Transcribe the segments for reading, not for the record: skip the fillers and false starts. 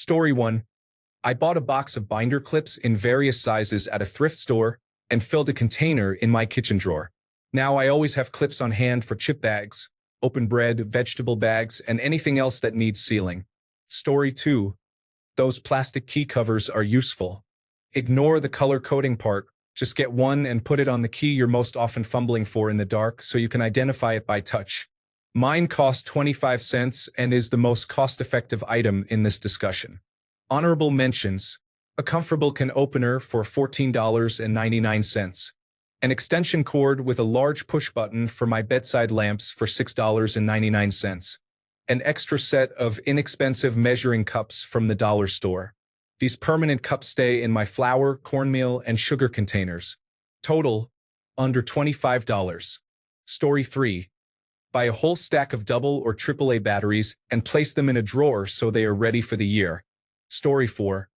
Story 1. I bought a box of binder clips in various sizes at a thrift store and filled a container in my kitchen drawer. Now I always have clips on hand for chip bags, open bread, vegetable bags, and anything else that needs sealing. Story 2. Those plastic key covers are useful. Ignore the color coding part. Just get one and put it on the key you're most often fumbling for in the dark so you can identify it by touch. Mine cost 25 cents and is the most cost-effective item in this discussion. Honorable mentions: a comfortable can opener for $14.99. An extension cord with a large push button for my bedside lamps for $6.99. An extra set of inexpensive measuring cups from the dollar store. These permanent cups stay in my flour, cornmeal, and sugar containers. Total, under $25. Story 3. Buy a whole stack of double or AAA batteries and place them in a drawer so they are ready for the year. Story 4.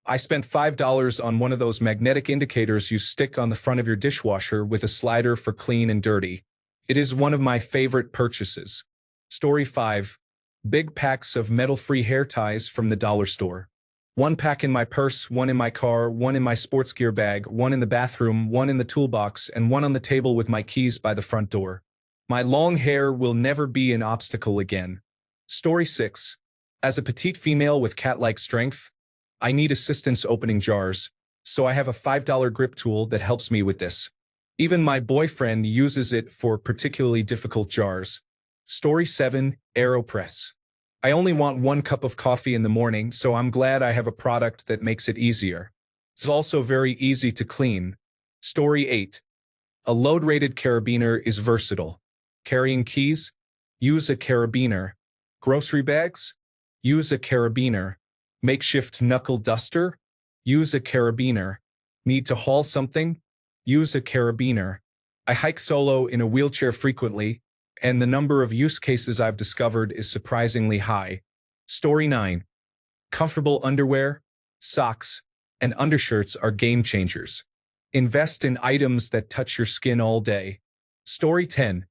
I spent $5 on one of those magnetic indicators you stick on the front of your dishwasher with a slider for clean and dirty. It is one of my favorite purchases. Story 5. Big packs of metal-free hair ties from the dollar store. One pack in my purse, one in my car, one in my sports gear bag, one in the bathroom, one in the toolbox, and one on the table with my keys by the front door. My long hair will never be an obstacle again. Story 6. As a petite female with cat-like strength, I need assistance opening jars, so I have a $5 grip tool that helps me with this. Even my boyfriend uses it for particularly difficult jars. Story 7. AeroPress. I only want 1 cup of coffee in the morning, so I'm glad I have a product that makes it easier. It's also very easy to clean. Story 8. A load-rated carabiner is versatile. Carrying keys? Use a carabiner. Grocery bags? Use a carabiner. Makeshift knuckle duster? Use a carabiner. Need to haul something? Use a carabiner. I hike solo in a wheelchair frequently, and the number of use cases I've discovered is surprisingly high. Story 9. Comfortable underwear, socks, and undershirts are game changers. Invest in items that touch your skin all day. Story 10.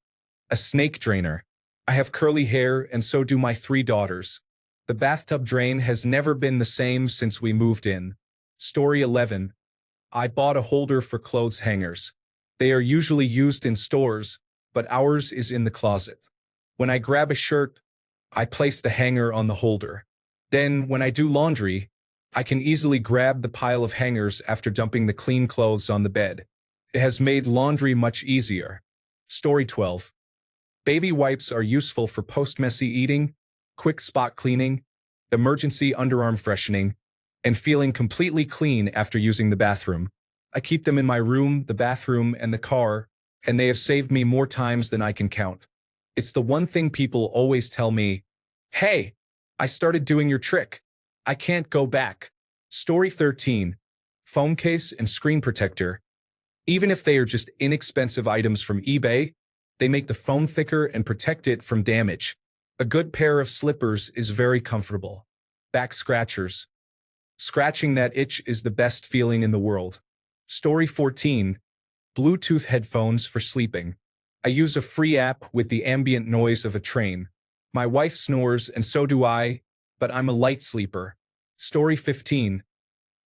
A snake drainer. I have curly hair, and so do my 3 daughters. The bathtub drain has never been the same since we moved in. Story 11. I bought a holder for clothes hangers. They are usually used in stores, but ours is in the closet. When I grab a shirt, I place the hanger on the holder. Then, when I do laundry, I can easily grab the pile of hangers after dumping the clean clothes on the bed. It has made laundry much easier. Story 12. Baby wipes are useful for post-messy eating, quick spot cleaning, emergency underarm freshening, and feeling completely clean after using the bathroom. I keep them in my room, the bathroom, and the car, and they have saved me more times than I can count. It's the one thing people always tell me: "Hey, I started doing your trick. I can't go back." Story 13. Phone case and screen protector. Even if they are just inexpensive items from eBay, they make the phone thicker and protect it from damage. A good pair of slippers is very comfortable. Back scratchers. Scratching that itch is the best feeling in the world. Story 14. Bluetooth headphones for sleeping. I use a free app with the ambient noise of a train. My wife snores and so do I, but I'm a light sleeper. Story 15.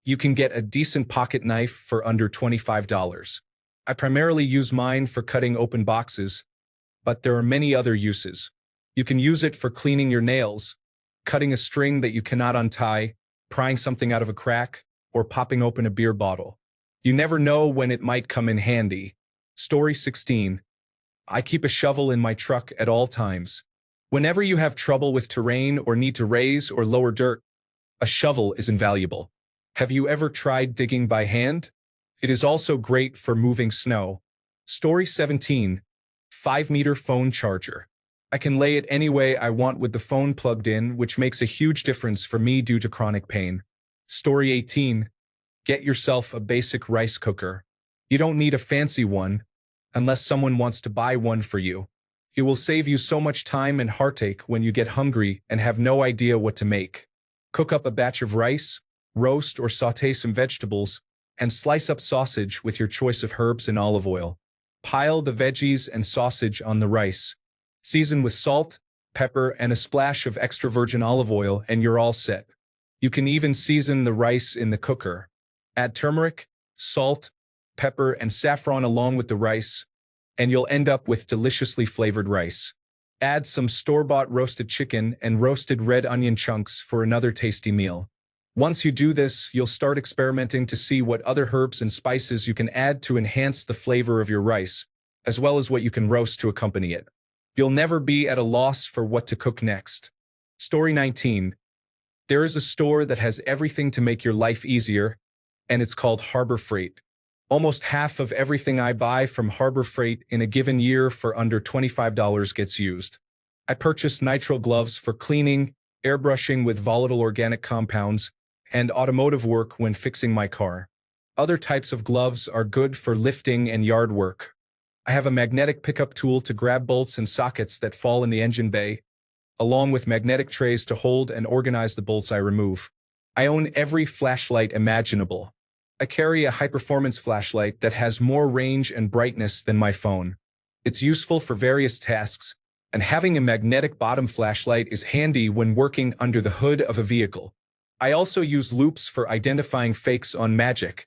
You can get a decent pocket knife for under $25. I primarily use mine for cutting open boxes, but there are many other uses. You can use it for cleaning your nails, cutting a string that you cannot untie, prying something out of a crack, or popping open a beer bottle. You never know when it might come in handy. Story 16. I keep a shovel in my truck at all times. Whenever you have trouble with terrain or need to raise or lower dirt, a shovel is invaluable. Have you ever tried digging by hand? It is also great for moving snow. Story 17. 5-meter phone charger. I can lay it any way I want with the phone plugged in, which makes a huge difference for me due to chronic pain. Story 18. Get yourself a basic rice cooker. You don't need a fancy one, unless someone wants to buy one for you. It will save you so much time and heartache when you get hungry and have no idea what to make. Cook up a batch of rice, roast or sauté some vegetables, and slice up sausage with your choice of herbs and olive oil. Pile the veggies and sausage on the rice. Season with salt, pepper, and a splash of extra virgin olive oil, and you're all set. You can even season the rice in the cooker. Add turmeric, salt, pepper, and saffron along with the rice, and you'll end up with deliciously flavored rice. Add some store-bought roasted chicken and roasted red onion chunks for another tasty meal. Once you do this, you'll start experimenting to see what other herbs and spices you can add to enhance the flavor of your rice, as well as what you can roast to accompany it. You'll never be at a loss for what to cook next. Story 19. There is a store that has everything to make your life easier, and it's called Harbor Freight. Almost half of everything I buy from Harbor Freight in a given year for under $25 gets used. I purchase nitrile gloves for cleaning, airbrushing with volatile organic compounds, and automotive work when fixing my car. Other types of gloves are good for lifting and yard work. I have a magnetic pickup tool to grab bolts and sockets that fall in the engine bay, along with magnetic trays to hold and organize the bolts I remove. I own every flashlight imaginable. I carry a high-performance flashlight that has more range and brightness than my phone. It's useful for various tasks, and having a magnetic bottom flashlight is handy when working under the hood of a vehicle. I also use loupes for identifying fakes on Magic,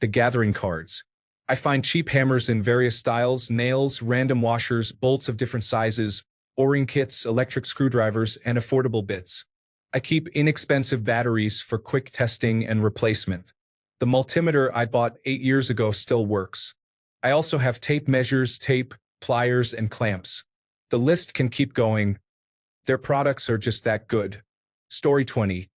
the gathering cards. I find cheap hammers in various styles, nails, random washers, bolts of different sizes, O-ring kits, electric screwdrivers, and affordable bits. I keep inexpensive batteries for quick testing and replacement. The multimeter I bought 8 years ago still works. I also have tape measures, tape, pliers, and clamps. The list can keep going. Their products are just that good. Story 20.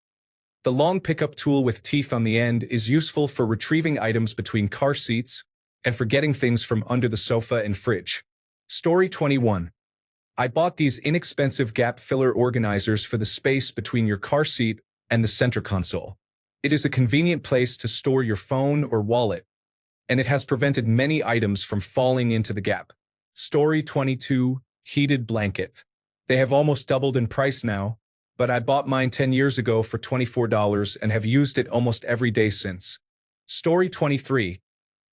The long pickup tool with teeth on the end is useful for retrieving items between car seats and for getting things from under the sofa and fridge. Story 21. I bought these inexpensive gap filler organizers for the space between your car seat and the center console. It is a convenient place to store your phone or wallet, and it has prevented many items from falling into the gap. Story 22. Heated blanket. They have almost doubled in price now, but I bought mine 10 years ago for $24 and have used it almost every day since. Story 23.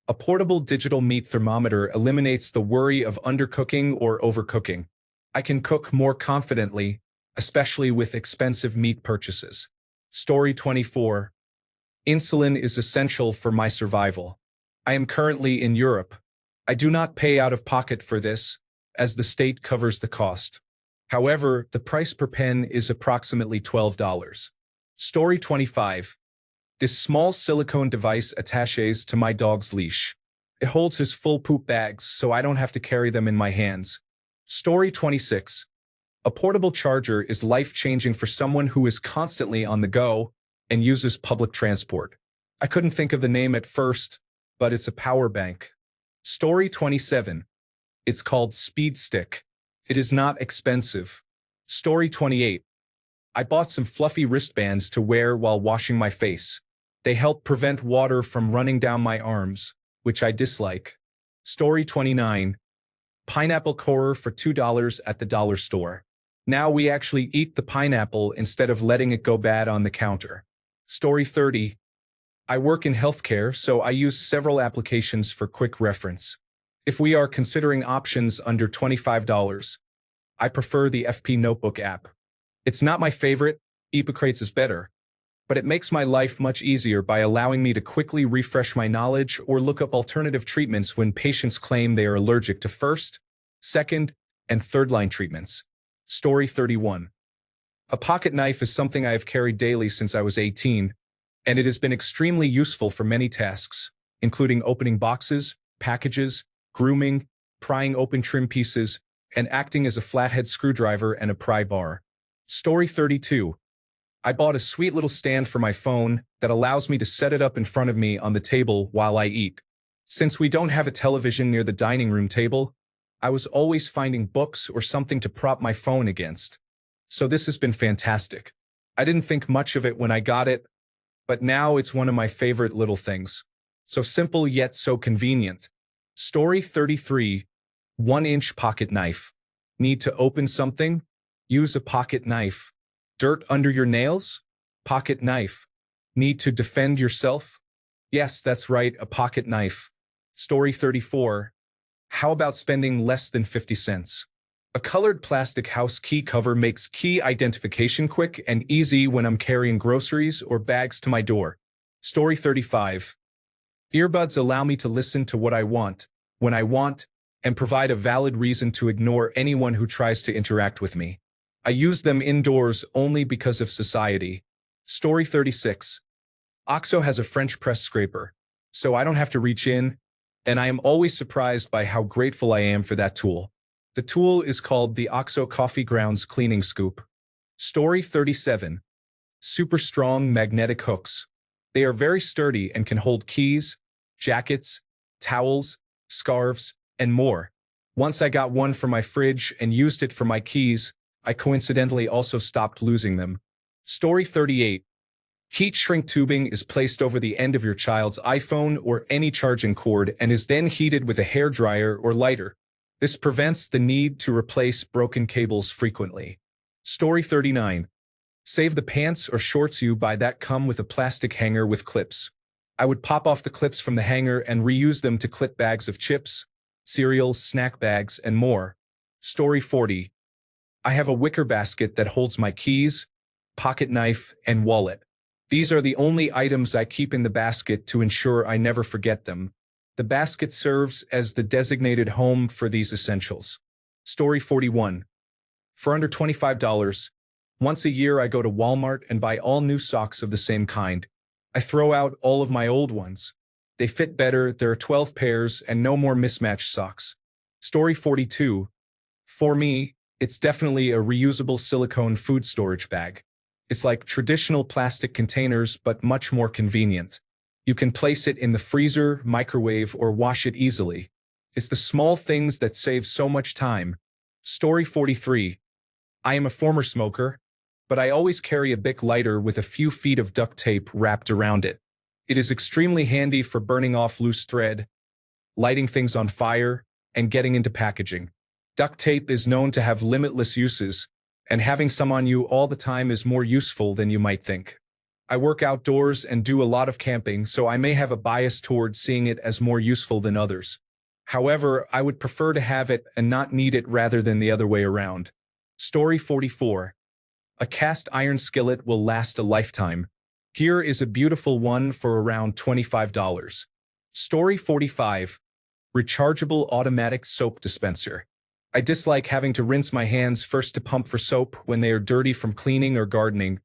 A portable digital meat thermometer eliminates the worry of undercooking or overcooking. I can cook more confidently, especially with expensive meat purchases. Story 24. Insulin is essential for my survival. I am currently in Europe. I do not pay out of pocket for this, as the state covers the cost. However, the price per pen is approximately $12. Story 25. This small silicone device attaches to my dog's leash. It holds his full poop bags so I don't have to carry them in my hands. Story 26. A portable charger is life-changing for someone who is constantly on the go and uses public transport. I couldn't think of the name at first, but it's a power bank. Story 27. It's called Speed Stick. It is not expensive. Story 28. I bought some fluffy wristbands to wear while washing my face. They help prevent water from running down my arms, which I dislike. Story 29. Pineapple corer for $2 at the dollar store. Now we actually eat the pineapple instead of letting it go bad on the counter. Story 30. I work in healthcare, so I use several applications for quick reference. If we are considering options under $25, I prefer the FP Notebook app. It's not my favorite, Epicrates is better, but it makes my life much easier by allowing me to quickly refresh my knowledge or look up alternative treatments when patients claim they are allergic to first, second, and third-line treatments. Story 31. A pocket knife is something I have carried daily since I was 18, and it has been extremely useful for many tasks, including opening boxes, packages, grooming, prying open trim pieces, and acting as a flathead screwdriver and a pry bar. Story 32. I bought a sweet little stand for my phone that allows me to set it up in front of me on the table while I eat. Since we don't have a television near the dining room table, I was always finding books or something to prop my phone against. So this has been fantastic. I didn't think much of it when I got it, but now it's one of my favorite little things. So simple yet so convenient. Story 33. 1-inch pocket knife. Need to open something? Use a pocket knife. Dirt under your nails? Pocket knife. Need to defend yourself? Yes, that's right, a pocket knife. Story 34. How about spending less than 50 cents? A colored plastic house key cover makes key identification quick and easy when I'm carrying groceries or bags to my door. Story 35. Earbuds allow me to listen to what I want, when I want, and provide a valid reason to ignore anyone who tries to interact with me. I use them indoors only because of society. Story 36. OXO has a French press scraper, so I don't have to reach in, and I am always surprised by how grateful I am for that tool. The tool is called the OXO Coffee Grounds Cleaning Scoop. Story 37. Super strong magnetic hooks. They are very sturdy and can hold keys, jackets, towels, scarves, and more. Once I got one for my fridge and used it for my keys, I coincidentally also stopped losing them. Story 38. Heat shrink tubing is placed over the end of your child's iPhone or any charging cord and is then heated with a hairdryer or lighter. This prevents the need to replace broken cables frequently. Story 39. Save the pants or shorts you buy that come with a plastic hanger with clips. I would pop off the clips from the hanger and reuse them to clip bags of chips, cereals, snack bags, and more. Story 40. I have a wicker basket that holds my keys, pocket knife, and wallet. These are the only items I keep in the basket to ensure I never forget them. The basket serves as the designated home for these essentials. Story 41. For under $25, once a year I go to Walmart and buy all new socks of the same kind. I throw out all of my old ones. They fit better, there are 12 pairs, and no more mismatched socks. Story 42. For me, it's definitely a reusable silicone food storage bag. It's like traditional plastic containers, but much more convenient. You can place it in the freezer, microwave, or wash it easily. It's the small things that save so much time. Story 43. I am a former smoker, but I always carry a Bic lighter with a few feet of duct tape wrapped around it. It is extremely handy for burning off loose thread, lighting things on fire, and getting into packaging. Duct tape is known to have limitless uses, and having some on you all the time is more useful than you might think. I work outdoors and do a lot of camping, so I may have a bias towards seeing it as more useful than others. However, I would prefer to have it and not need it rather than the other way around. Story 44. A cast iron skillet will last a lifetime. Here is a beautiful one for around $25. Story 45. Rechargeable automatic soap dispenser. I dislike having to rinse my hands first to pump for soap when they are dirty from cleaning or gardening,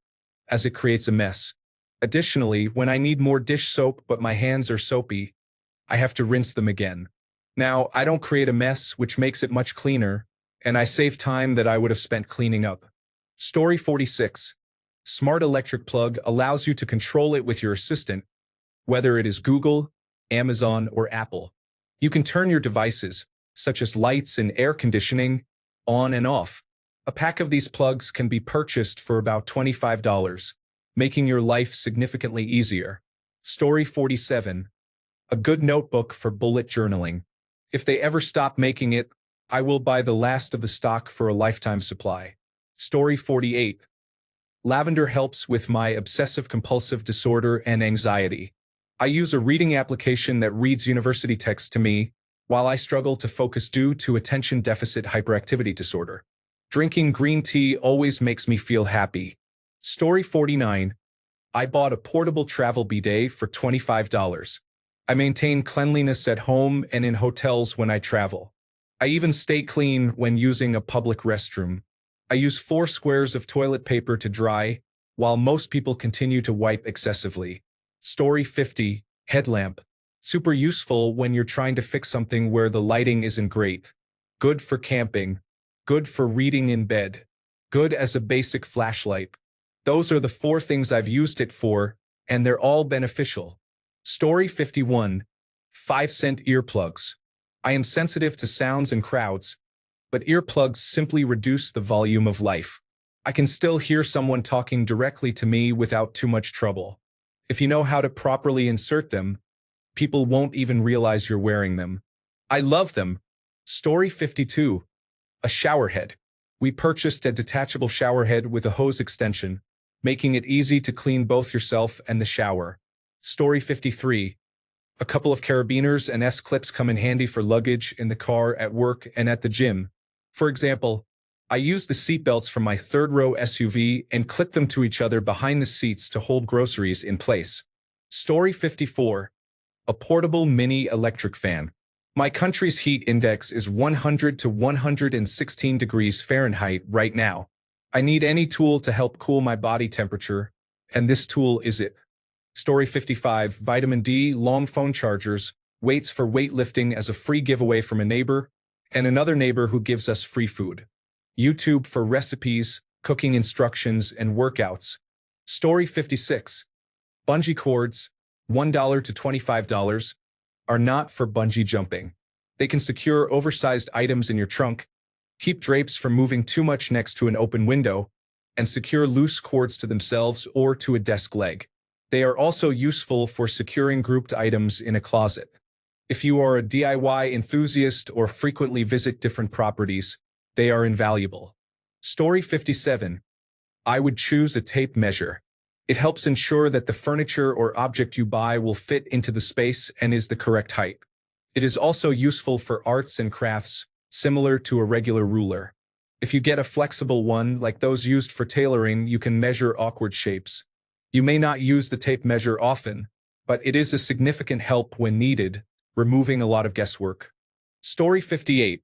as it creates a mess. Additionally, when I need more dish soap but my hands are soapy, I have to rinse them again. Now, I don't create a mess, which makes it much cleaner, and I save time that I would have spent cleaning up. Story 46. Smart electric plug allows you to control it with your assistant, whether it is Google, Amazon, or Apple. You can turn your devices, such as lights and air conditioning, on and off. A pack of these plugs can be purchased for about $25, making your life significantly easier. Story 47. A good notebook for bullet journaling. If they ever stop making it, I will buy the last of the stock for a lifetime supply. Story 48. Lavender helps with my obsessive-compulsive disorder and anxiety. I use a reading application that reads university text to me while I struggle to focus due to attention deficit hyperactivity disorder. Drinking green tea always makes me feel happy. Story 49. I bought a portable travel bidet for $25. I maintain cleanliness at home and in hotels when I travel. I even stay clean when using a public restroom. I use 4 squares of toilet paper to dry, while most people continue to wipe excessively. Story 50. Headlamp. Super useful when you're trying to fix something where the lighting isn't great. Good for camping. Good for reading in bed. Good as a basic flashlight. Those are the 4 things I've used it for, and they're all beneficial. Story 51. 5-cent earplugs. I am sensitive to sounds and crowds, but earplugs simply reduce the volume of life. I can still hear someone talking directly to me without too much trouble. If you know how to properly insert them, people won't even realize you're wearing them. I love them. Story 52. A shower head. We purchased a detachable shower head with a hose extension, making it easy to clean both yourself and the shower. Story 53. A couple of carabiners and S-clips come in handy for luggage in the car, at work, and at the gym. For example, I use the seatbelts from my third-row SUV and clip them to each other behind the seats to hold groceries in place. Story 54. A portable mini electric fan. My country's heat index is 100 to 116 degrees Fahrenheit right now. I need any tool to help cool my body temperature, and this tool is it. Story 55. Vitamin D long phone chargers, weights for weightlifting as a free giveaway from a neighbor, and another neighbor who gives us free food. YouTube for recipes, cooking instructions, and workouts. Story 56. Bungee cords, $1 to $25, are not for bungee jumping. They can secure oversized items in your trunk, keep drapes from moving too much next to an open window, and secure loose cords to themselves or to a desk leg. They are also useful for securing grouped items in a closet. If you are a DIY enthusiast or frequently visit different properties, they are invaluable. Story 57. I would choose a tape measure. It helps ensure that the furniture or object you buy will fit into the space and is the correct height. It is also useful for arts and crafts, similar to a regular ruler. If you get a flexible one like those used for tailoring, you can measure awkward shapes. You may not use the tape measure often, but it is a significant help when needed, removing a lot of guesswork. Story 58.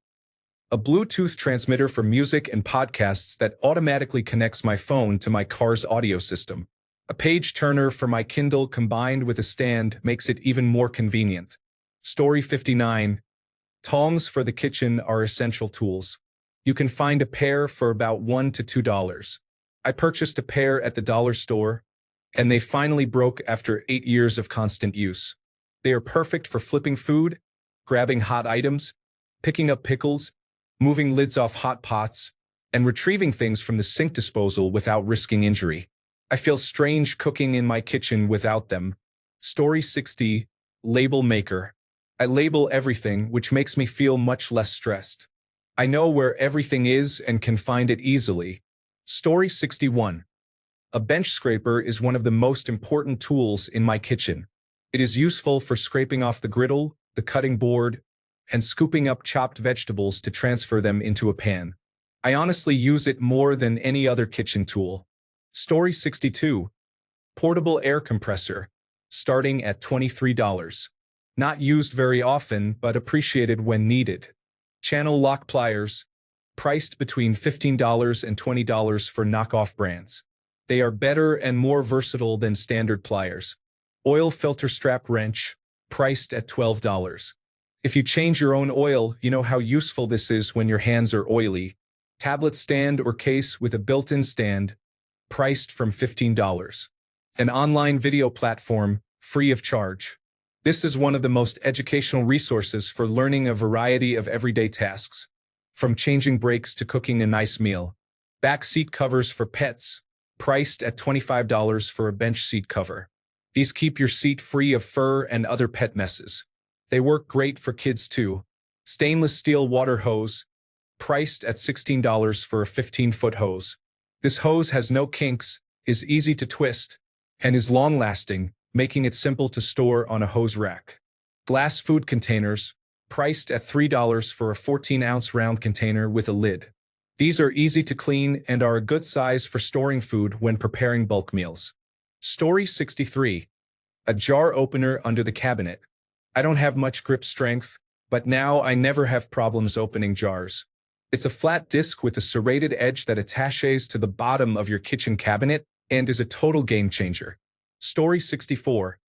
A Bluetooth transmitter for music and podcasts that automatically connects my phone to my car's audio system. A page turner for my Kindle combined with a stand makes it even more convenient. Story 59. Tongs for the kitchen are essential tools. You can find a pair for about $1 to $2. I purchased a pair at the dollar store, and they finally broke after 8 years of constant use. They are perfect for flipping food, grabbing hot items, picking up pickles, moving lids off hot pots, and retrieving things from the sink disposal without risking injury. I feel strange cooking in my kitchen without them. Story 60. Label maker. I label everything, which makes me feel much less stressed. I know where everything is and can find it easily. Story 61. A bench scraper is one of the most important tools in my kitchen. It is useful for scraping off the griddle, the cutting board, and scooping up chopped vegetables to transfer them into a pan. I honestly use it more than any other kitchen tool. Story 62. Portable air compressor, starting at $23. Not used very often, but appreciated when needed. Channel lock pliers, priced between $15 and $20 for knockoff brands. They are better and more versatile than standard pliers. Oil filter strap wrench, priced at $12. If you change your own oil, you know how useful this is when your hands are oily. Tablet stand or case with a built-in stand, priced from $15. An online video platform, free of charge. This is one of the most educational resources for learning a variety of everyday tasks, from changing brakes to cooking a nice meal. Back seat covers for pets, priced at $25 for a bench seat cover. These keep your seat free of fur and other pet messes. They work great for kids too. Stainless steel water hose, priced at $16 for a 15-foot hose. This hose has no kinks, is easy to twist, and is long-lasting, making it simple to store on a hose rack. Glass food containers, priced at $3 for a 14-ounce round container with a lid. These are easy to clean and are a good size for storing food when preparing bulk meals. Story 63. A jar opener under the cabinet. I don't have much grip strength, but now I never have problems opening jars. It's a flat disc with a serrated edge that attaches to the bottom of your kitchen cabinet and is a total game changer. Story 64.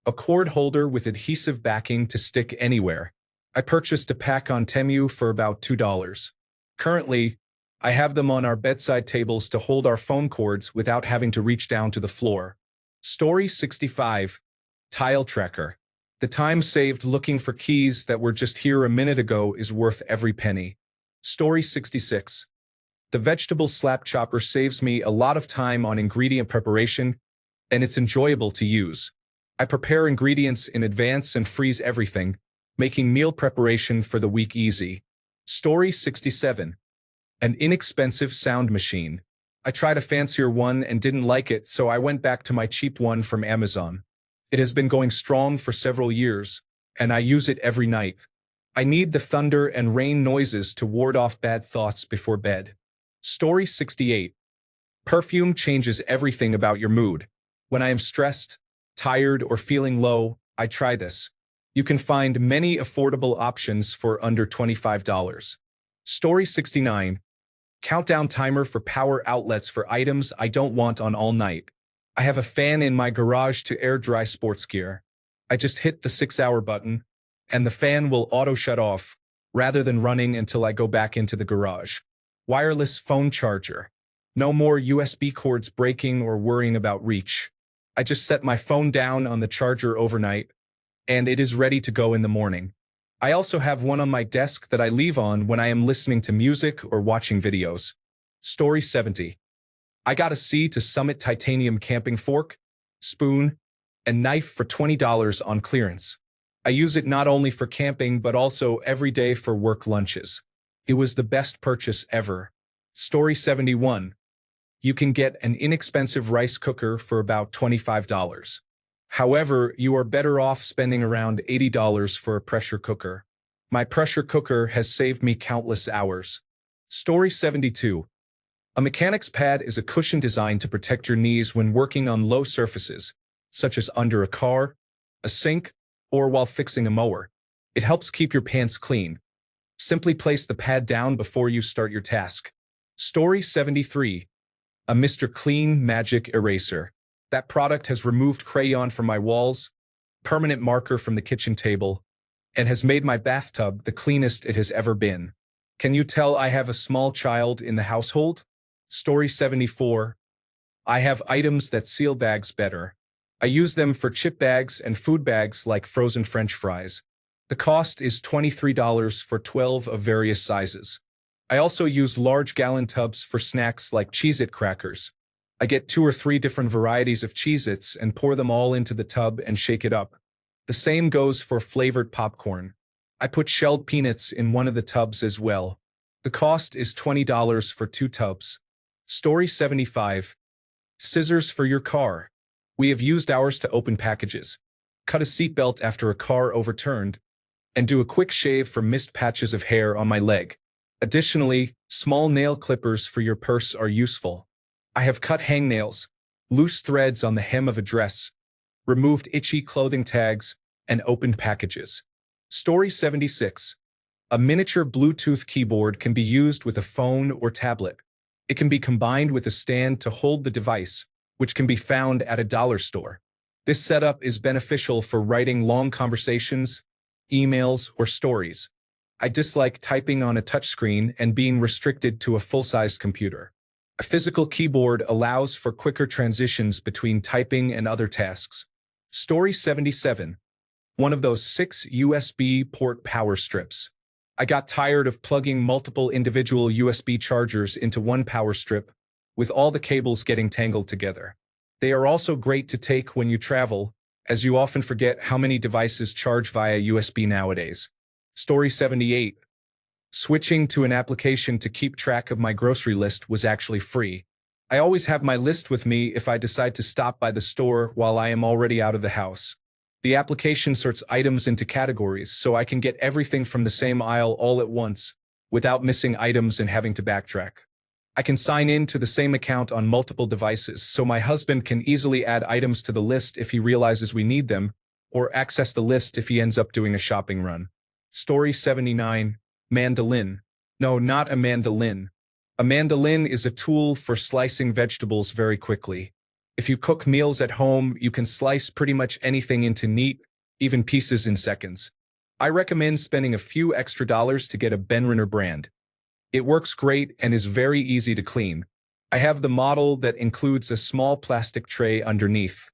A cord holder with adhesive backing to stick anywhere. I purchased a pack on Temu for about $2. Currently, I have them on our bedside tables to hold our phone cords without having to reach down to the floor. Story 65. Tile tracker. The time saved looking for keys that were just here a minute ago is worth every penny. Story 66. The vegetable slap chopper saves me a lot of time on ingredient preparation, and it's enjoyable to use. I prepare ingredients in advance and freeze everything, making meal preparation for the week easy. Story 67. An inexpensive sound machine. I tried a fancier one and didn't like it, so I went back to my cheap one from Amazon. It has been going strong for several years, and I use it every night. I need the thunder and rain noises to ward off bad thoughts before bed. Story 68. Perfume changes everything about your mood. When I am stressed, tired, or feeling low, I try this. You can find many affordable options for under $25. Story 69. Countdown timer for power outlets for items I don't want on all night. I have a fan in my garage to air dry sports gear. I just hit the 6-hour button, and the fan will auto shut off, rather than running until I go back into the garage. Wireless phone charger. No more USB cords breaking or worrying about reach. I just set my phone down on the charger overnight, and it is ready to go in the morning. I also have one on my desk that I leave on when I am listening to music or watching videos. Story 70. I got a C to Summit titanium camping fork, spoon, and knife for $20 on clearance. I use it not only for camping but also every day for work lunches. It was the best purchase ever. Story 71. You can get an inexpensive rice cooker for about $25. However, you are better off spending around $80 for a pressure cooker. My pressure cooker has saved me countless hours. Story 72. A mechanic's pad is a cushion designed to protect your knees when working on low surfaces, such as under a car, a sink, or while fixing a mower. It helps keep your pants clean. Simply place the pad down before you start your task. Story 73. A Mr. Clean Magic Eraser. That product has removed crayon from my walls, permanent marker from the kitchen table, and has made my bathtub the cleanest it has ever been. Can you tell I have a small child in the household? Story 74. I have items that seal bags better. I use them for chip bags and food bags like frozen French fries. The cost is $23 for 12 of various sizes. I also use large gallon tubs for snacks like Cheez-It crackers. I get 2 or 3 different varieties of Cheez-Its and pour them all into the tub and shake it up. The same goes for flavored popcorn. I put shelled peanuts in one of the tubs as well. The cost is $20 for 2 tubs. Story 75. Scissors for your car. We have used ours to open packages, cut a seatbelt after a car overturned, and do a quick shave for missed patches of hair on my leg. Additionally, small nail clippers for your purse are useful. I have cut hangnails, loose threads on the hem of a dress, removed itchy clothing tags, and opened packages. Story 76. A miniature Bluetooth keyboard can be used with a phone or tablet. It can be combined with a stand to hold the device, which can be found at a dollar store. This setup is beneficial for writing long conversations, emails, or stories. I dislike typing on a touchscreen and being restricted to a full-sized computer. A physical keyboard allows for quicker transitions between typing and other tasks. Story 77. One of those 6 USB port power strips. I got tired of plugging multiple individual USB chargers into one power strip, with all the cables getting tangled together. They are also great to take when you travel, as you often forget how many devices charge via USB nowadays. Story 78. Switching to an application to keep track of my grocery list was actually free. I always have my list with me if I decide to stop by the store while I am already out of the house. The application sorts items into categories so I can get everything from the same aisle all at once, without missing items and having to backtrack. I can sign in to the same account on multiple devices so my husband can easily add items to the list if he realizes we need them, or access the list if he ends up doing a shopping run. Story 79. Mandolin. No, not a mandolin. A mandolin is a tool for slicing vegetables very quickly. If you cook meals at home, you can slice pretty much anything into neat, even pieces in seconds. I recommend spending a few extra dollars to get a Benriner brand. It works great and is very easy to clean. I have the model that includes a small plastic tray underneath.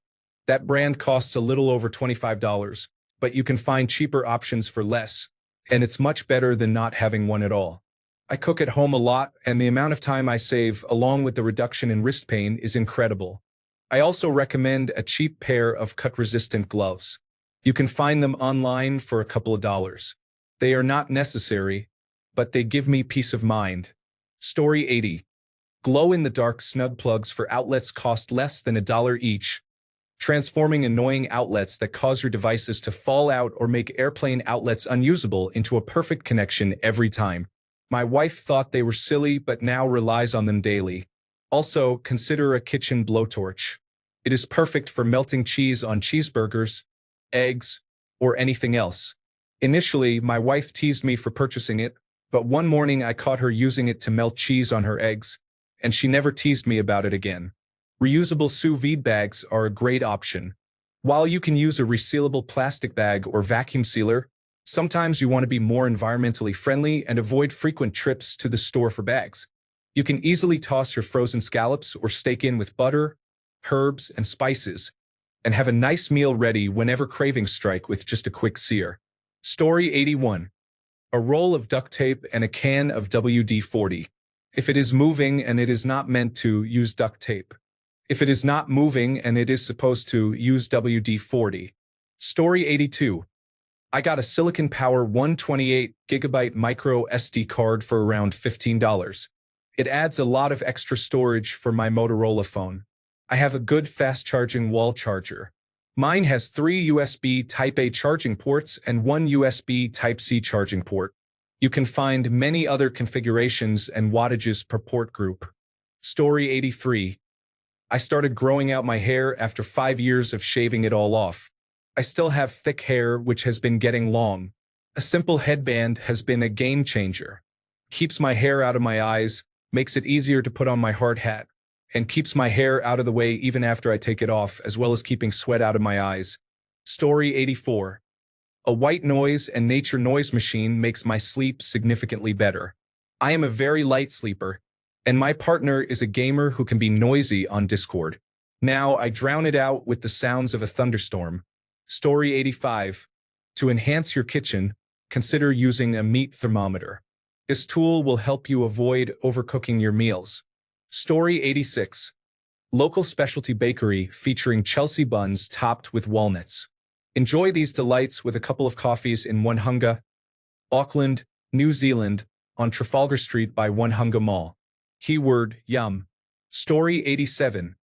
That brand costs a little over $25, but you can find cheaper options for less, and it's much better than not having one at all. I cook at home a lot, and the amount of time I save, along with the reduction in wrist pain, is incredible. I also recommend a cheap pair of cut-resistant gloves. You can find them online for a couple of dollars. They are not necessary, but they give me peace of mind. Story 80. Glow-in-the-dark snug plugs for outlets cost less than $1 each. transforming annoying outlets that cause your devices to fall out or make airplane outlets unusable into a perfect connection every time. My wife thought they were silly but now relies on them daily. Also, consider a kitchen blowtorch. It is perfect for melting cheese on cheeseburgers, eggs, or anything else. Initially, my wife teased me for purchasing it, but one morning I caught her using it to melt cheese on her eggs, and she never teased me about it again. Reusable sous vide bags are a great option. While you can use a resealable plastic bag or vacuum sealer, sometimes you want to be more environmentally friendly and avoid frequent trips to the store for bags. You can easily toss your frozen scallops or steak in with butter, herbs, and spices, and have a nice meal ready whenever cravings strike with just a quick sear. Story 81. A roll of duct tape and a can of WD-40. If it is moving and it is not meant to, use duct tape. If it is not moving and it is supposed to, use WD-40. Story 82. I got a Silicon Power 128GB micro SD card for around $15. It adds a lot of extra storage for my Motorola phone. I have a good fast-charging wall charger. Mine has 3 USB Type-A charging ports and 1 USB Type-C charging port. You can find many other configurations and wattages per port group. Story 83. I started growing out my hair after 5 years of shaving it all off. I still have thick hair which has been getting long. A simple headband has been a game changer. Keeps my hair out of my eyes, makes it easier to put on my hard hat, and keeps my hair out of the way even after I take it off, as well as keeping sweat out of my eyes. Story 84. A white noise and nature noise machine makes my sleep significantly better. I am a very light sleeper, and my partner is a gamer who can be noisy on Discord. Now I drown it out with the sounds of a thunderstorm. Story 85. To enhance your kitchen, consider using a meat thermometer. This tool will help you avoid overcooking your meals. Story 86. Local specialty bakery featuring Chelsea buns topped with walnuts. Enjoy these delights with a couple of coffees in Onehunga, Auckland, New Zealand, on Trafalgar Street by Onehunga Mall. Keyword, yum. Story 87.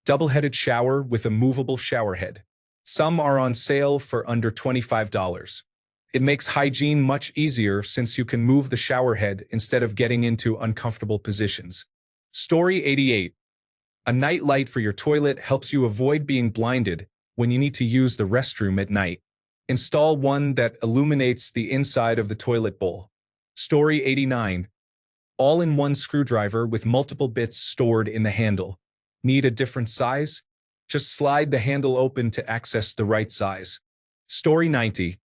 Double-headed shower with a movable shower head. Some are on sale for under $25. It makes hygiene much easier since you can move the shower head instead of getting into uncomfortable positions. Story 88. A night light for your toilet helps you avoid being blinded when you need to use the restroom at night. Install one that illuminates the inside of the toilet bowl. Story 89. All-in-one screwdriver with multiple bits stored in the handle. Need a different size? Just slide the handle open to access the right size. Story 90.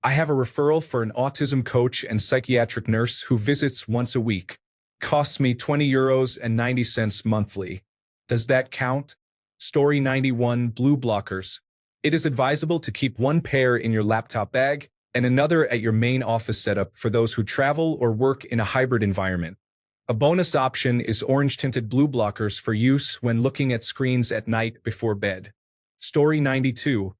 I have a referral for an autism coach and psychiatric nurse who visits once a week. Costs me €20.90 monthly. Does that count? Story 91. Blue blockers. It is advisable to keep one pair in your laptop bag and another at your main office setup for those who travel or work in a hybrid environment. A bonus option is orange-tinted blue blockers for use when looking at screens at night before bed. Story 92.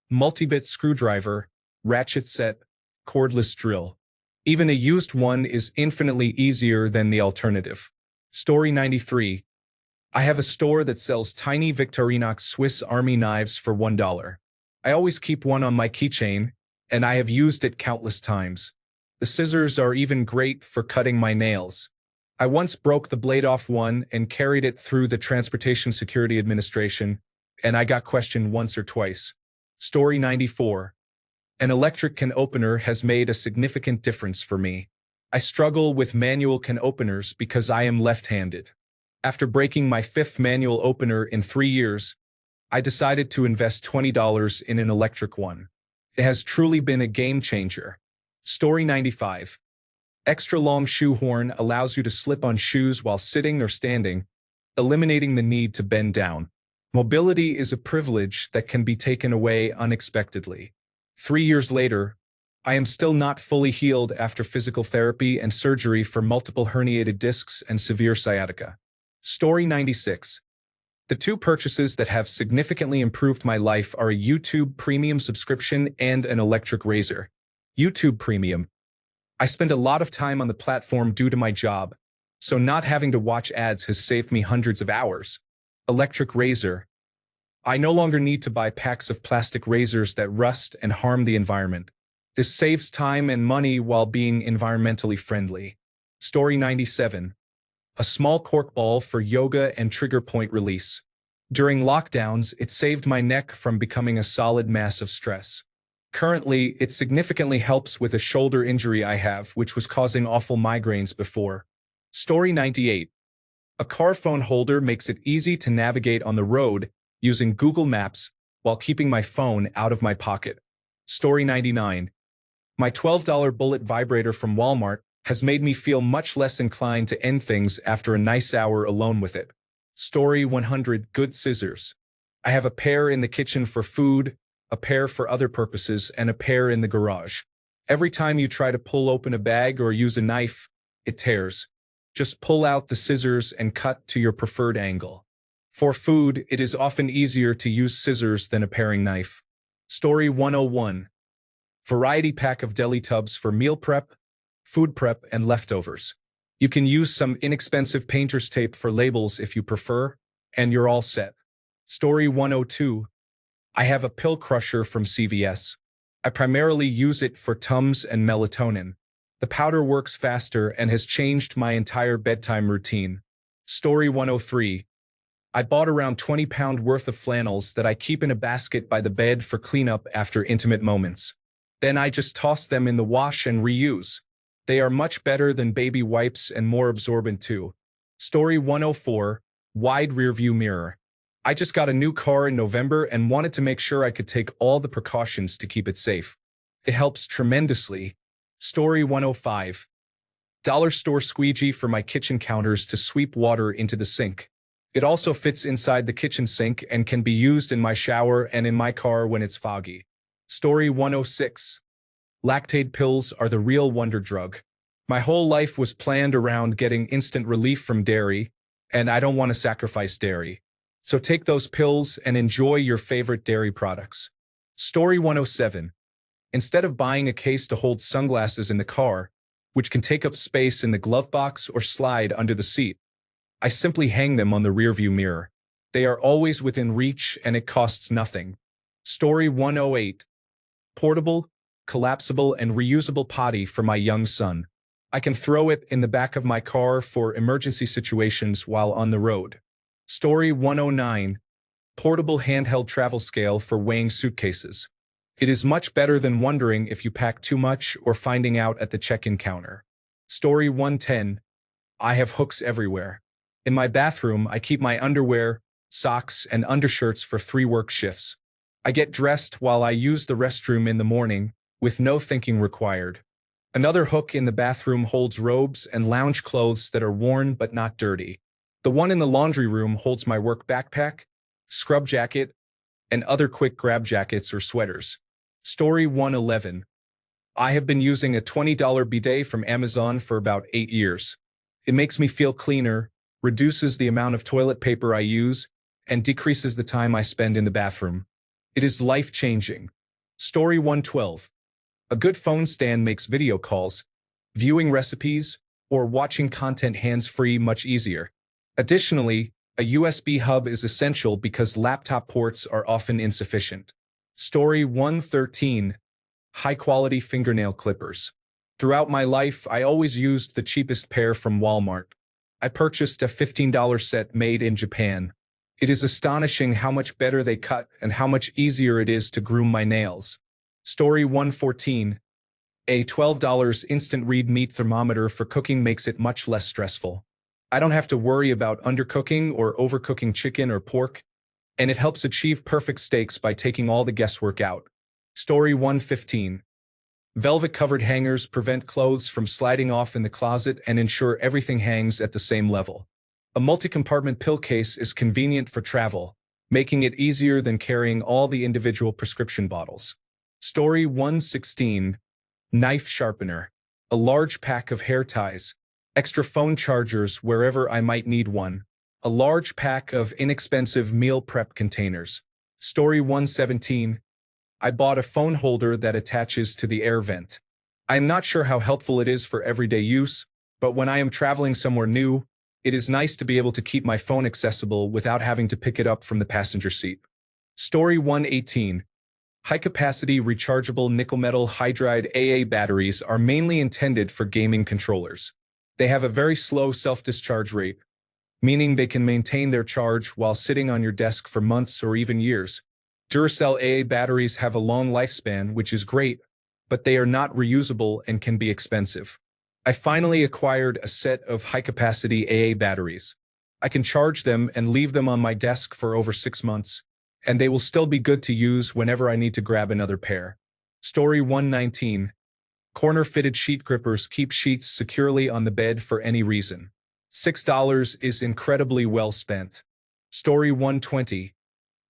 Multi-bit screwdriver, ratchet set, cordless drill. Even a used one is infinitely easier than the alternative. Story 93. I have a store that sells tiny Victorinox Swiss Army knives for $1. I always keep one on my keychain, and I have used it countless times. The scissors are even great for cutting my nails. I once broke the blade off one and carried it through the Transportation Security Administration, and I got questioned once or twice. Story 94. An electric can opener has made a significant difference for me. I struggle with manual can openers because I am left-handed. After breaking my 5th manual opener in 3 years, I decided to invest $20 in an electric one. It has truly been a game changer. Story 95. Extra long shoe horn allows you to slip on shoes while sitting or standing, eliminating the need to bend down. Mobility is a privilege that can be taken away unexpectedly. 3 years later, I am still not fully healed after physical therapy and surgery for multiple herniated discs and severe sciatica. Story 96. The 2 purchases that have significantly improved my life are a YouTube Premium subscription and an electric razor. YouTube Premium. I spend a lot of time on the platform due to my job, so not having to watch ads has saved me hundreds of hours. Electric razor. I no longer need to buy packs of plastic razors that rust and harm the environment. This saves time and money while being environmentally friendly. Story 97. A small cork ball for yoga and trigger point release. During lockdowns, it saved my neck from becoming a solid mass of stress. Currently, it significantly helps with a shoulder injury I have, which was causing awful migraines before. Story 98. A car phone holder makes it easy to navigate on the road using Google Maps while keeping my phone out of my pocket. Story 99. My $12 bullet vibrator from Walmart has made me feel much less inclined to end things after a nice hour alone with it. Story 100. Good scissors. I have a pair in the kitchen for food, a pair for other purposes, and a pair in the garage. Every time you try to pull open a bag or use a knife, it tears. Just pull out the scissors and cut to your preferred angle. For food, it is often easier to use scissors than a paring knife. Story 101. Variety pack of deli tubs for meal prep, food prep, and leftovers. You can use some inexpensive painter's tape for labels if you prefer, and you're all set. Story 102. I have a pill crusher from CVS. I primarily use it for Tums and melatonin. The powder works faster and has changed my entire bedtime routine. Story 103. I bought around 20-pound worth of flannels that I keep in a basket by the bed for cleanup after intimate moments. Then I just toss them in the wash and reuse. They are much better than baby wipes and more absorbent too. Story 104. Wide rearview mirror. I just got a new car in November and wanted to make sure I could take all the precautions to keep it safe. It helps tremendously. Story 105. Dollar store squeegee for my kitchen counters to sweep water into the sink. It also fits inside the kitchen sink and can be used in my shower and in my car when it's foggy. Story 106. Lactate pills are the real wonder drug. My whole life was planned around getting instant relief from dairy, and I don't want to sacrifice dairy. So take those pills and enjoy your favorite dairy products. Story 107. Instead of buying a case to hold sunglasses in the car, which can take up space in the glove box or slide under the seat, I simply hang them on the rearview mirror. They are always within reach and it costs nothing. Story 108. Portable, collapsible, and reusable potty for my young son. I can throw it in the back of my car for emergency situations while on the road. Story 109. Portable handheld travel scale for weighing suitcases. It is much better than wondering if you pack too much or finding out at the check-in counter. Story 110. I have hooks everywhere. In my bathroom, I keep my underwear, socks, and undershirts for 3 work shifts. I get dressed while I use the restroom in the morning, with no thinking required. Another hook in the bathroom holds robes and lounge clothes that are worn but not dirty. The one in the laundry room holds my work backpack, scrub jacket, and other quick grab jackets or sweaters. Story 111. I have been using a $20 bidet from Amazon for about 8 years. It makes me feel cleaner, reduces the amount of toilet paper I use, and decreases the time I spend in the bathroom. It is life-changing. Story 112. A good phone stand makes video calls, viewing recipes, or watching content hands-free much easier. Additionally, a USB hub is essential because laptop ports are often insufficient. Story 113. High-quality fingernail clippers. Throughout my life, I always used the cheapest pair from Walmart. I purchased a $15 set made in Japan. It is astonishing how much better they cut and how much easier it is to groom my nails. Story 114. A $12 instant read meat thermometer for cooking makes it much less stressful. I don't have to worry about undercooking or overcooking chicken or pork, and it helps achieve perfect steaks by taking all the guesswork out. Story 115. Velvet-covered hangers prevent clothes from sliding off in the closet and ensure everything hangs at the same level. A multi-compartment pill case is convenient for travel, making it easier than carrying all the individual prescription bottles. Story 116. Knife sharpener. A large pack of hair ties. Extra phone chargers wherever I might need one. A large pack of inexpensive meal prep containers. Story 117. I bought a phone holder that attaches to the air vent. I am not sure how helpful it is for everyday use, but when I am traveling somewhere new, it is nice to be able to keep my phone accessible without having to pick it up from the passenger seat. Story 118. High-capacity rechargeable nickel-metal hydride AA batteries are mainly intended for gaming controllers. They have a very slow self-discharge rate, meaning they can maintain their charge while sitting on your desk for months or even years. Duracell AA batteries have a long lifespan, which is great, but they are not reusable and can be expensive. I finally acquired a set of high-capacity AA batteries. I can charge them and leave them on my desk for over 6 months, and they will still be good to use whenever I need to grab another pair. Story 119. Corner-fitted sheet grippers keep sheets securely on the bed for any reason. $6 is incredibly well spent. Story 120.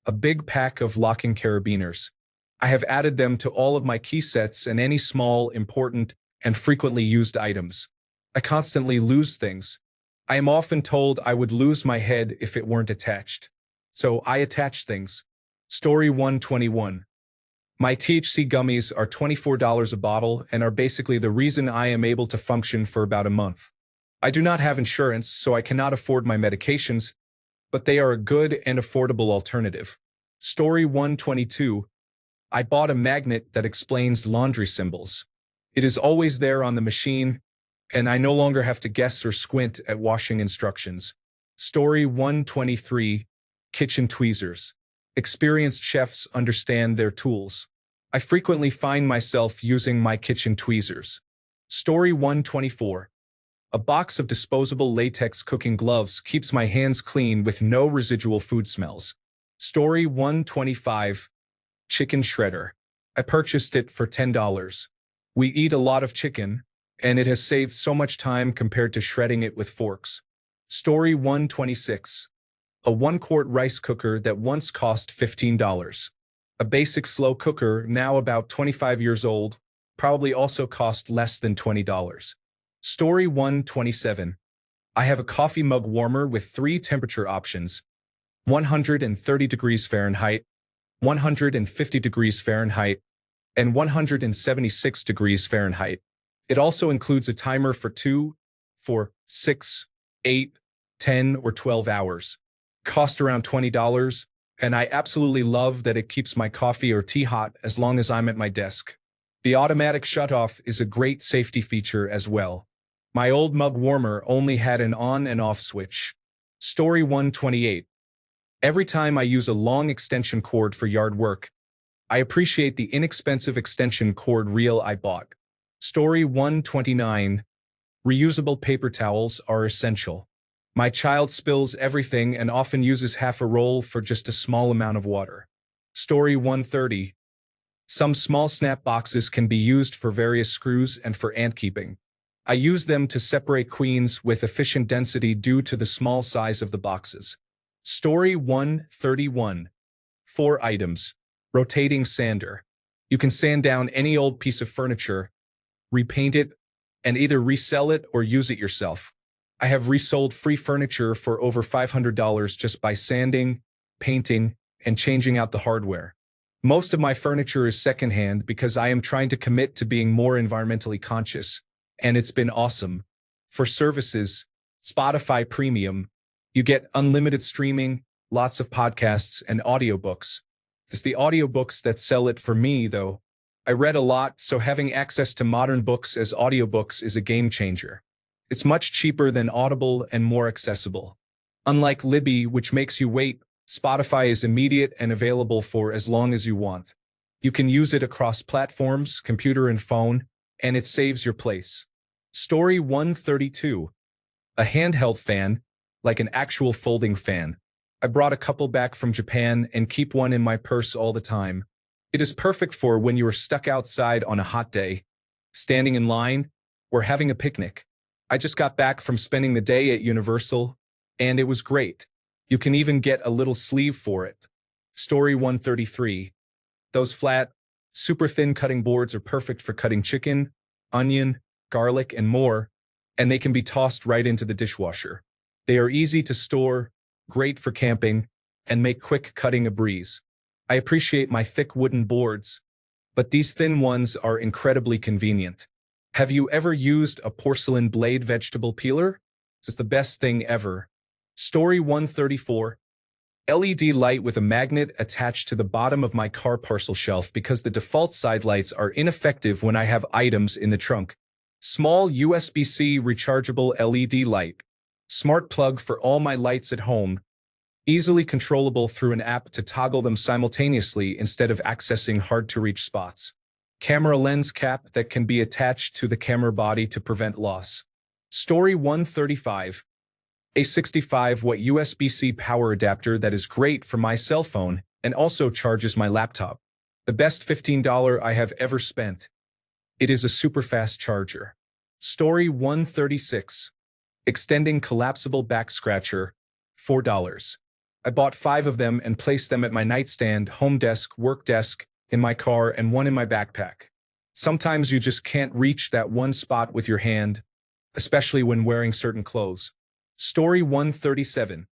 A big pack of locking carabiners. I have added them to all of my key sets and any small, important, and frequently used items. I constantly lose things. I am often told I would lose my head if it weren't attached. So I attach things. Story 121. My THC gummies are $24 a bottle and are basically the reason I am able to function for about a month. I do not have insurance, so I cannot afford my medications, but they are a good and affordable alternative. Story 122. I bought a magnet that explains laundry symbols. It is always there on the machine, and I no longer have to guess or squint at washing instructions. Story 123. Kitchen tweezers. Experienced chefs understand their tools. I frequently find myself using my kitchen tweezers. Story 124. A box of disposable latex cooking gloves keeps my hands clean with no residual food smells. Story 125. Chicken shredder. I purchased it for $10. We eat a lot of chicken, and it has saved so much time compared to shredding it with forks. Story 126. A 1-quart rice cooker that once cost $15. A basic slow cooker, now about 25 years old, probably also cost less than $20. Story 127. I have a coffee mug warmer with 3 temperature options: 130 degrees Fahrenheit, 150 degrees Fahrenheit, and 176 degrees Fahrenheit. It also includes a timer for 2, 4, 6, 8, 10, or 12 hours. Cost around $20, and I absolutely love that it keeps my coffee or tea hot as long as I'm at my desk. The automatic shutoff is a great safety feature as well. My old mug warmer only had an on and off switch. Story 128. Every time I use a long extension cord for yard work, I appreciate the inexpensive extension cord reel I bought. Story 129. Reusable paper towels are essential. My child spills everything and often uses half a roll for just a small amount of water. Story 130. Some small snap boxes can be used for various screws and for ant keeping. I use them to separate queens with efficient density due to the small size of the boxes. Story 131. 4 items. Rotating sander. You can sand down any old piece of furniture, repaint it, and either resell it or use it yourself. I have resold free furniture for over $500 just by sanding, painting, and changing out the hardware. Most of my furniture is secondhand because I am trying to commit to being more environmentally conscious, and it's been awesome. For services, Spotify Premium, you get unlimited streaming, lots of podcasts, and audiobooks. It's the audiobooks that sell it for me, though. I read a lot, so having access to modern books as audiobooks is a game changer. It's much cheaper than Audible and more accessible. Unlike Libby, which makes you wait, Spotify is immediate and available for as long as you want. You can use it across platforms, computer and phone, and it saves your place. Story 132. A handheld fan, like an actual folding fan. I brought a couple back from Japan and keep one in my purse all the time. It is perfect for when you are stuck outside on a hot day, standing in line, or having a picnic. I just got back from spending the day at Universal, and it was great. You can even get a little sleeve for it. Story 133. Those flat, super thin cutting boards are perfect for cutting chicken, onion, garlic, and more, and they can be tossed right into the dishwasher. They are easy to store, great for camping, and make quick cutting a breeze. I appreciate my thick wooden boards, but these thin ones are incredibly convenient. Have you ever used a porcelain blade vegetable peeler? It's the best thing ever. Story 134. LED light with a magnet attached to the bottom of my car parcel shelf because the default side lights are ineffective when I have items in the trunk. Small USB-C rechargeable LED light. Smart plug for all my lights at home. Easily controllable through an app to toggle them simultaneously instead of accessing hard-to-reach spots. Camera lens cap that can be attached to the camera body to prevent loss. Story 135. A 65-watt USB-C power adapter that is great for my cell phone and also charges my laptop. The best $15 I have ever spent. It is a super fast charger. Story 136. Extending collapsible back scratcher, $4. I bought 5 of them and placed them at my nightstand, home desk, work desk, in my car, and one in my backpack. Sometimes you just can't reach that one spot with your hand, especially when wearing certain clothes. Story 137.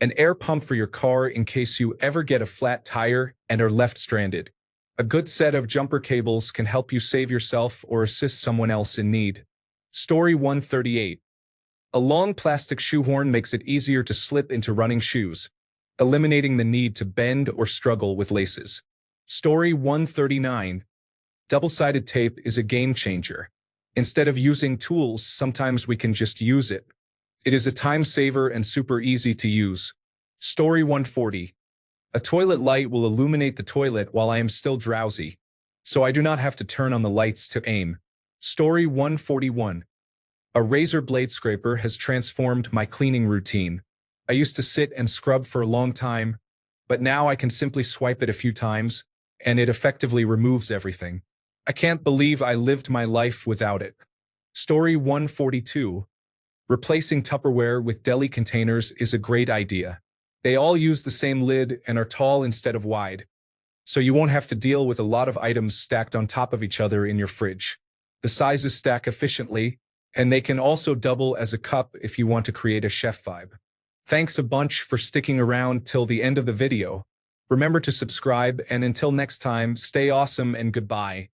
An air pump for your car in case you ever get a flat tire and are left stranded. A good set of jumper cables can help you save yourself or assist someone else in need. Story 138. A long plastic shoehorn makes it easier to slip into running shoes, eliminating the need to bend or struggle with laces. Story 139. Double-sided tape is a game changer. Instead of using tools, sometimes we can just use it. It is a time saver and super easy to use. Story 140. A toilet light will illuminate the toilet while I am still drowsy, so I do not have to turn on the lights to aim. Story 141. A razor blade scraper has transformed my cleaning routine. I used to sit and scrub for a long time, but now I can simply swipe it a few times, and it effectively removes everything. I can't believe I lived my life without it. Story 142. Replacing Tupperware with deli containers is a great idea. They all use the same lid and are tall instead of wide, so you won't have to deal with a lot of items stacked on top of each other in your fridge. The sizes stack efficiently, and they can also double as a cup if you want to create a chef vibe. Thanks a bunch for sticking around till the end of the video. Remember to subscribe, and until next time, stay awesome and goodbye.